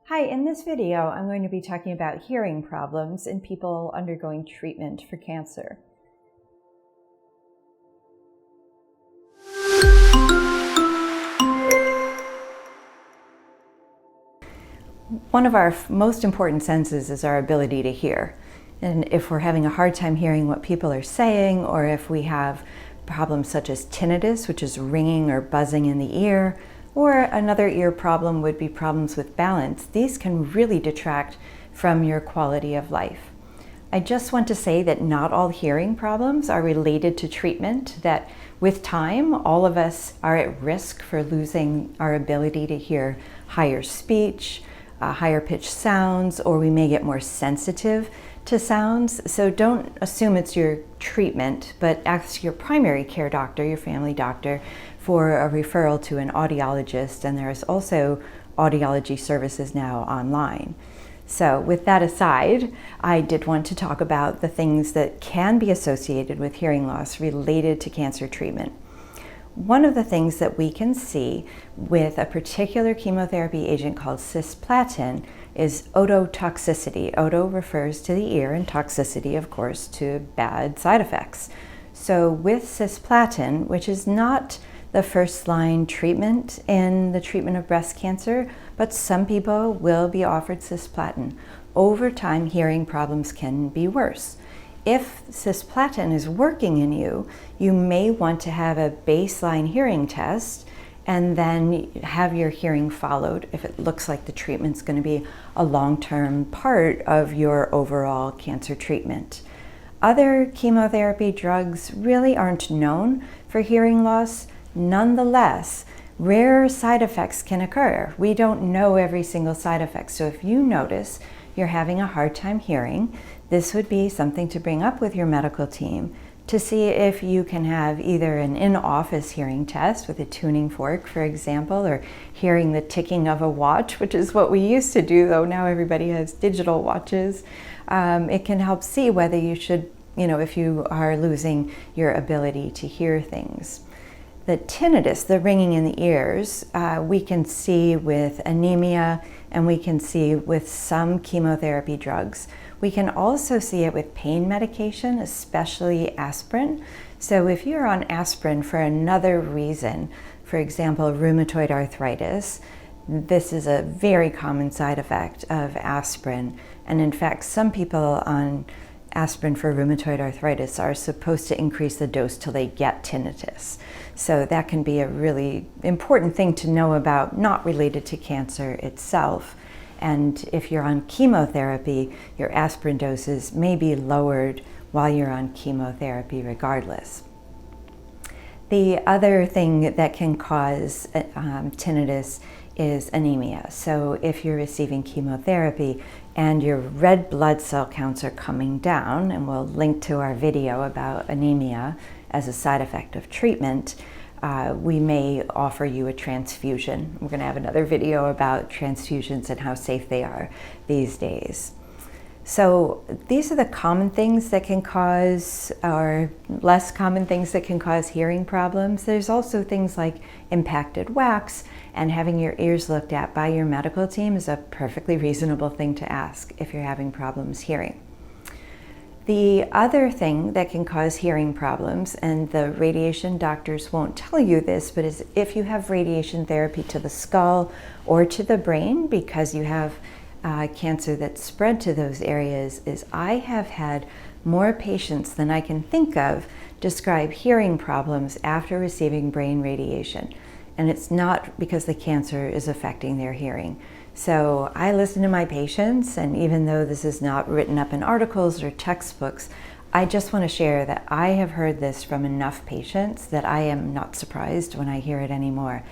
Hi, in this video, I'm going to be talking about hearing problems in people undergoing treatment for cancer. One of our most important senses is our ability to hear. And if we're having a hard time hearing what people are saying, or if we have problems such as tinnitus, which is ringing or buzzing in the ear, or another ear problem would be problems with balance, these can really detract from your quality of life. I just want to say that not all hearing problems are related to treatment, that with time, all of us are at risk for losing our ability to hear higher speech, higher pitched sounds, or we may get more sensitive to sounds. So don't assume it's your treatment, but ask your primary care doctor, your family doctor, for a referral to an audiologist. And there's also audiology services now online. So with that aside, I did want to talk about the things that can be associated with hearing loss related to cancer treatment. One of the things that we can see with a particular chemotherapy agent called cisplatin is ototoxicity. Oto refers to the ear and toxicity, of course, to bad side effects. So with cisplatin, which is not the first-line treatment in the treatment of breast cancer, but some people will be offered cisplatin. Over time, hearing problems can be worse. If cisplatin is working in you, you may want to have a baseline hearing test and then have your hearing followed if it looks like the treatment's going to be a long-term part of your overall cancer treatment. Other chemotherapy drugs really aren't known for hearing loss. Nonetheless, rare side effects can occur. We don't know every single side effect. So if you notice you're having a hard time hearing, this would be something to bring up with your medical team to see if you can have either an in-office hearing test with a tuning fork, for example, or hearing the ticking of a watch, which is what we used to do, though now everybody has digital watches. It can help see whether you should, if you are losing your ability to hear things. The tinnitus, the ringing in the ears, we can see with anemia and we can see with some chemotherapy drugs. We can also see it with pain medication, especially aspirin. So if you're on aspirin for another reason, for example, rheumatoid arthritis, this is a very common side effect of aspirin. And in fact, some people on aspirin for rheumatoid arthritis are supposed to increase the dose till they get tinnitus. So that can be a really important thing to know about, not related to cancer itself. And if you're on chemotherapy, your aspirin doses may be lowered while you're on chemotherapy regardless. The other thing that can cause tinnitus is anemia. So if you're receiving chemotherapy and your red blood cell counts are coming down, and we'll link to our video about anemia as a side effect of treatment, we may offer you a transfusion. We're going to have another video about transfusions and how safe they are these days. So these are the common things that can cause, or less common things that can cause hearing problems. There's also things like impacted wax, and having your ears looked at by your medical team is a perfectly reasonable thing to ask if you're having problems hearing. The other thing that can cause hearing problems, and the radiation doctors won't tell you this, but is if you have radiation therapy to the skull or to the brain because you have cancer that's spread to those areas, is I have had more patients than I can think of describe hearing problems after receiving brain radiation. And it's not because the cancer is affecting their hearing. So I listen to my patients, and even though this is not written up in articles or textbooks, I just want to share that I have heard this from enough patients that I am not surprised when I hear it anymore.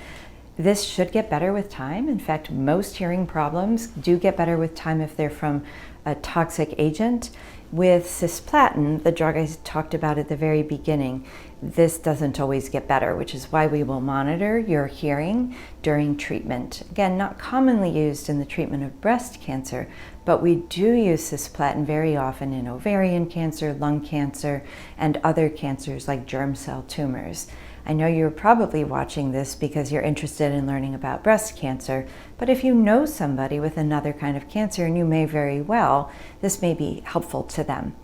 This should get better with time. In fact, most hearing problems do get better with time if they're from a toxic agent. With cisplatin, the drug I talked about at the very beginning, this doesn't always get better, which is why we will monitor your hearing during treatment. Again, not commonly used in the treatment of breast cancer, but we do use cisplatin very often in ovarian cancer, lung cancer, and other cancers like germ cell tumors. I know you're probably watching this because you're interested in learning about breast cancer, but if you know somebody with another kind of cancer, and you may very well, this may be helpful to them.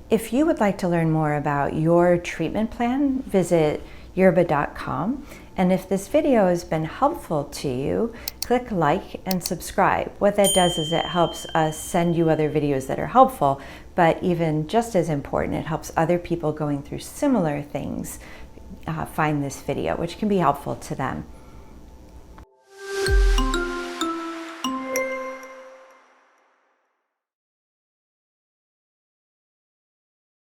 If you would like to learn more about your treatment plan, visit Yerbba.com. And if this video has been helpful to you, click like and subscribe. What that does is it helps us send you other videos that are helpful, but even just as important, it helps other people going through similar things find this video, which can be helpful to them.